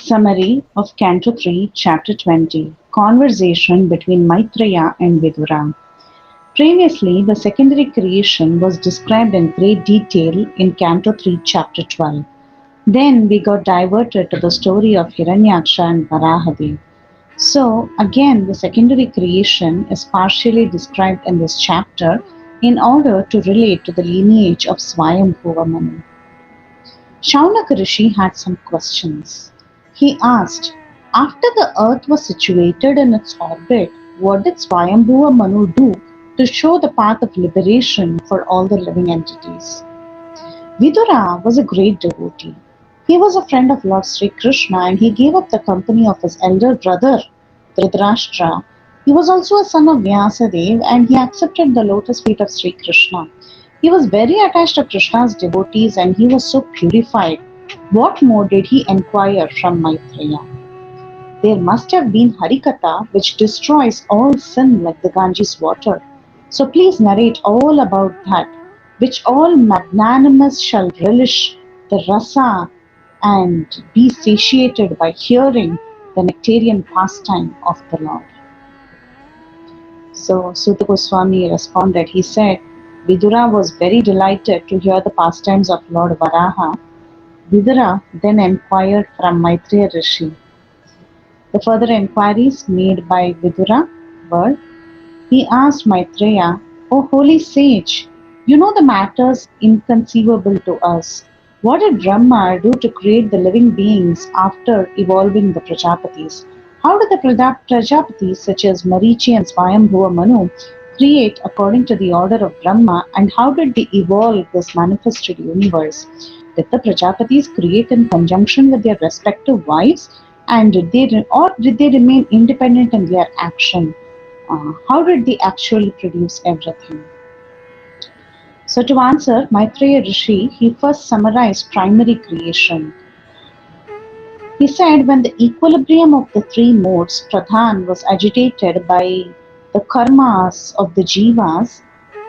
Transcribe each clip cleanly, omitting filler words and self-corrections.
Summary of Canto 3, Chapter 20. Conversation between Maitreya and Vidura. Previously, the secondary creation was described in great detail in Canto 3, Chapter 12. Then we got diverted to the story of Hiranyaksha and Varahadev. So, again, the secondary creation is partially described in this chapter in order to relate to the lineage of Swayambhuva Manu. Shaunaka Rishi had some questions. He asked, after the earth was situated in its orbit, what did Swayambhuva Manu do to show the path of liberation for all the living entities? Vidura was a great devotee. He was a friend of Lord Sri Krishna and he gave up the company of his elder brother, Dhritarashtra. He was also a son of Vyasadeva and he accepted the lotus feet of Sri Krishna. He was very attached to Krishna's devotees and he was so purified. What more did he inquire from Maitreya? There must have been Harikatha which destroys all sin like the Ganges water. So please narrate all about that, which all magnanimous shall relish the rasa and be satiated by hearing the nectarian pastime of the Lord. So Suta Goswami responded, he said, Vidura was very delighted to hear the pastimes of Lord Varaha. Vidura then inquired from Maitreya Rishi. The further inquiries made by Vidura were, he asked Maitreya, O holy sage, you know the matters inconceivable to us. What did Brahma do to create the living beings after evolving the Prajapatis? How did the Prajapatis such as Marichi and Swayambhuva Manu create according to the order of Brahma, and how did they evolve this manifested universe? Did the Prajapatis create in conjunction with their respective wives, and did they remain independent in their action? How did they actually produce everything? So to answer Maitreya Rishi, he first summarized primary creation. He said when the equilibrium of the three modes, Pradhan, was agitated by the karmas of the jivas,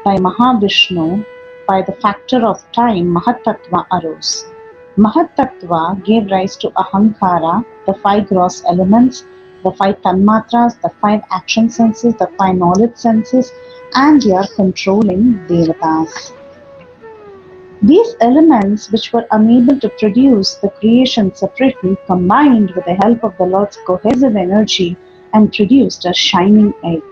by Mahavishnu, by the factor of time, Mahatattva arose. Mahatattva gave rise to Ahankara, the five gross elements, the five tanmatras, the five action senses, the five knowledge senses, and their controlling devatas. These elements, which were unable to produce the creation separately, combined with the help of the Lord's cohesive energy and produced a shining egg.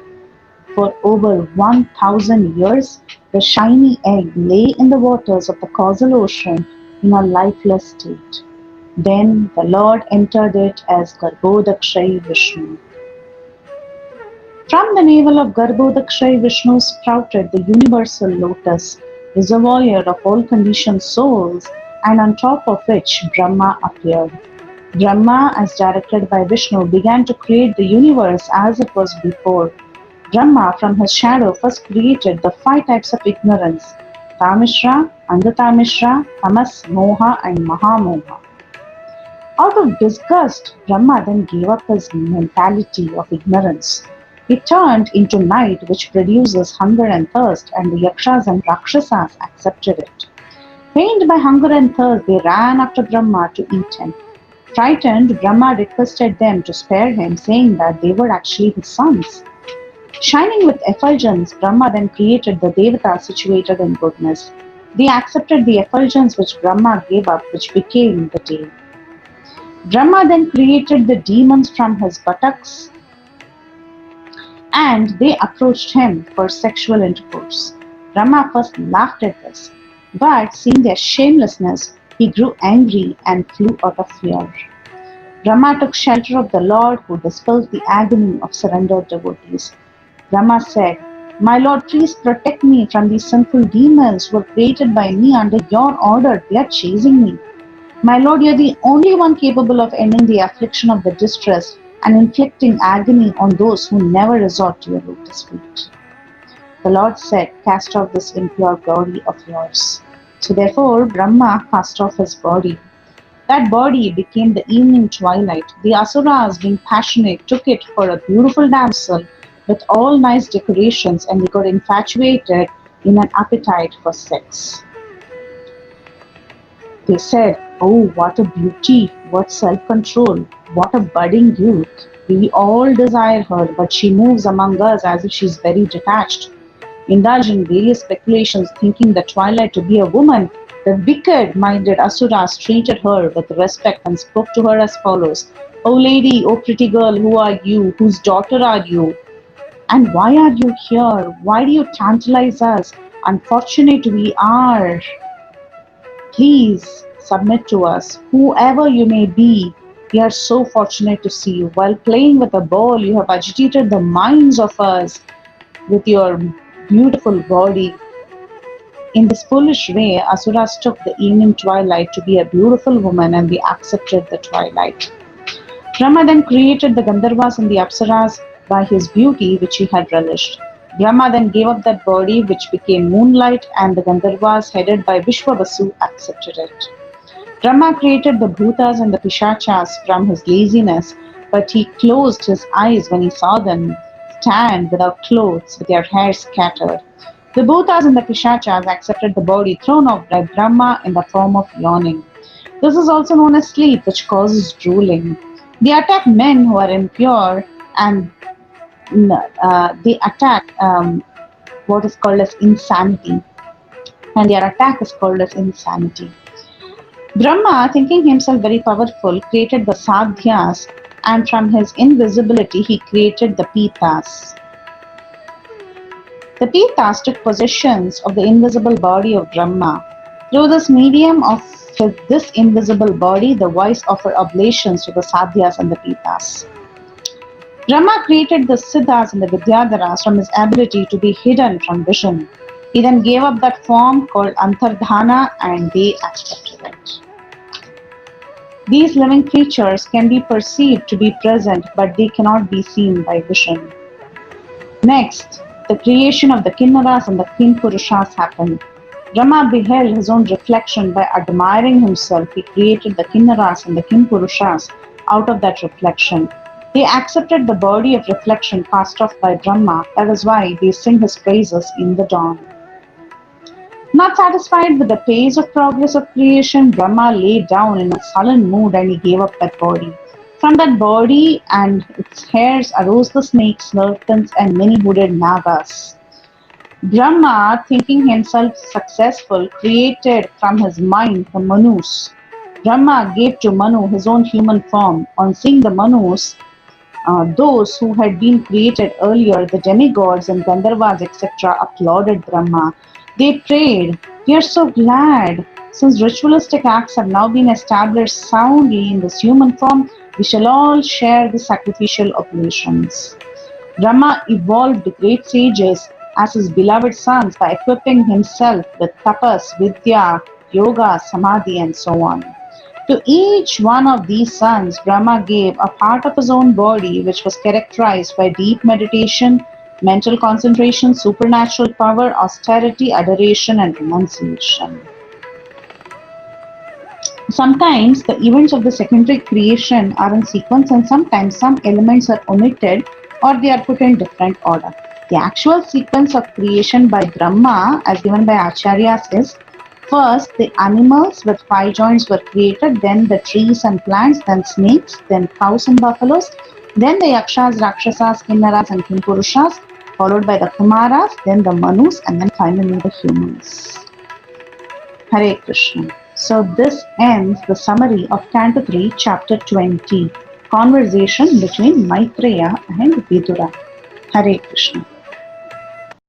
For over 1,000 years, the shiny egg lay in the waters of the causal ocean in a lifeless state. Then the Lord entered it as Garbhodakshay Vishnu. From the navel of Garbhodakshay Vishnu sprouted the universal lotus, reservoir of all conditioned souls, and on top of which Brahma appeared. Brahma, as directed by Vishnu, began to create the universe as it was before. Brahma, from his shadow, first created the five types of ignorance: Tamishra, Andatamishra, Tamas, Moha, and Mahamoha. Out of disgust, Brahma then gave up his mentality of ignorance. He turned into night, which produces hunger and thirst, and the Yakshas and Rakshasas accepted it. Pained by hunger and thirst, they ran after Brahma to eat him. Frightened, Brahma requested them to spare him, saying that they were actually his sons. Shining with effulgence, Brahma then created the Devatas situated in goodness. They accepted the effulgence which Brahma gave up, which became the day. Brahma then created the demons from his buttocks, and they approached him for sexual intercourse. Brahma first laughed at this, but seeing their shamelessness, he grew angry and flew out of fear. Brahma took shelter of the Lord, who dispelled the agony of surrendered devotees. Brahma said, My Lord, please protect me from these sinful demons who were created by me under your order. They are chasing me. My Lord, you are the only one capable of ending the affliction of the distressed and inflicting agony on those who never resort to your lotus feet. The Lord said, Cast off this impure body of yours. So therefore, Brahma cast off his body. That body became the evening twilight. The asuras, being passionate, took it for a beautiful damsel with all nice decorations, and they got infatuated in an appetite for sex. They said, Oh, what a beauty! What self control! What a budding youth! We all desire her, but she moves among us as if she's very detached. Indulge in various speculations, thinking the Twilight to be a woman. The wicked minded Asuras treated her with respect and spoke to her as follows: O lady, O pretty girl, who are you? Whose daughter are you? And why are you here? Why do you tantalize us? Unfortunate we are. Please submit to us, whoever you may be. We are so fortunate to see you. While playing with a ball, you have agitated the minds of us with your beautiful body. In this foolish way, Asuras took the evening twilight to be a beautiful woman and we accepted the twilight. Brahma then created the Gandharvas and the Apsaras by his beauty, which he had relished. Brahma then gave up that body, which became moonlight, and the Gandharvas, headed by Vishwavasu, accepted it. Brahma created the Bhutas and the Pishachas from his laziness, but he closed his eyes when he saw them stand without clothes, with their hair scattered. The Bhutas and the Pishachas accepted the body thrown off by Brahma in the form of yawning. This is also known as sleep, which causes drooling. They attack men who are impure and they attack what is called as insanity, and their attack is called as insanity. Brahma, thinking himself very powerful, created the Sadhyas, and from his invisibility he created the Pitas. The Pitas took possession of the invisible body of Brahma. Through this medium of this invisible body, the voice offered oblations to the Sadhyas and the Pitas. Brahma created the Siddhas and the Vidyadharas from his ability to be hidden from vision. He then gave up that form called Antardhana and they accepted it. These living creatures can be perceived to be present, but they cannot be seen by vision. Next, the creation of the Kinnaras and the Kinpurushas happened. Brahma beheld his own reflection by admiring himself. He created the Kinnaras and the Kinpurushas out of that reflection. They accepted the body of reflection cast off by Brahma. That is why they sing his praises in the dawn. Not satisfied with the pace of progress of creation, Brahma lay down in a sullen mood and he gave up that body. From that body and its hairs arose the snakes, serpents, and many-hooded Nagas. Brahma, thinking himself successful, created from his mind the Manus. Brahma gave to Manu his own human form. On seeing the Manus, those who had been created earlier, the demigods and Gandharvas, etc., applauded Brahma. They prayed, "We are so glad. Since ritualistic acts have now been established soundly in this human form, we shall all share the sacrificial oblations." Brahma evolved the great sages as his beloved sons by equipping himself with tapas, vidya, yoga, samadhi, and so on. To each one of these sons, Brahma gave a part of his own body which was characterized by deep meditation, mental concentration, supernatural power, austerity, adoration, and renunciation. Sometimes the events of the secondary creation are in sequence and sometimes some elements are omitted or they are put in different order. The actual sequence of creation by Brahma as given by Acharyas is: first the animals with 5 joints were created, then the trees and plants, then snakes, then cows and buffaloes, then the Yakshas, Rakshasas, Kinnaras and Kimpurushas, followed by the Kumaras, then the Manus, and then finally the humans. Hare Krishna. So this ends the summary of Canto 3, Chapter 20, Conversation between Maitreya and Vidura. Hare Krishna.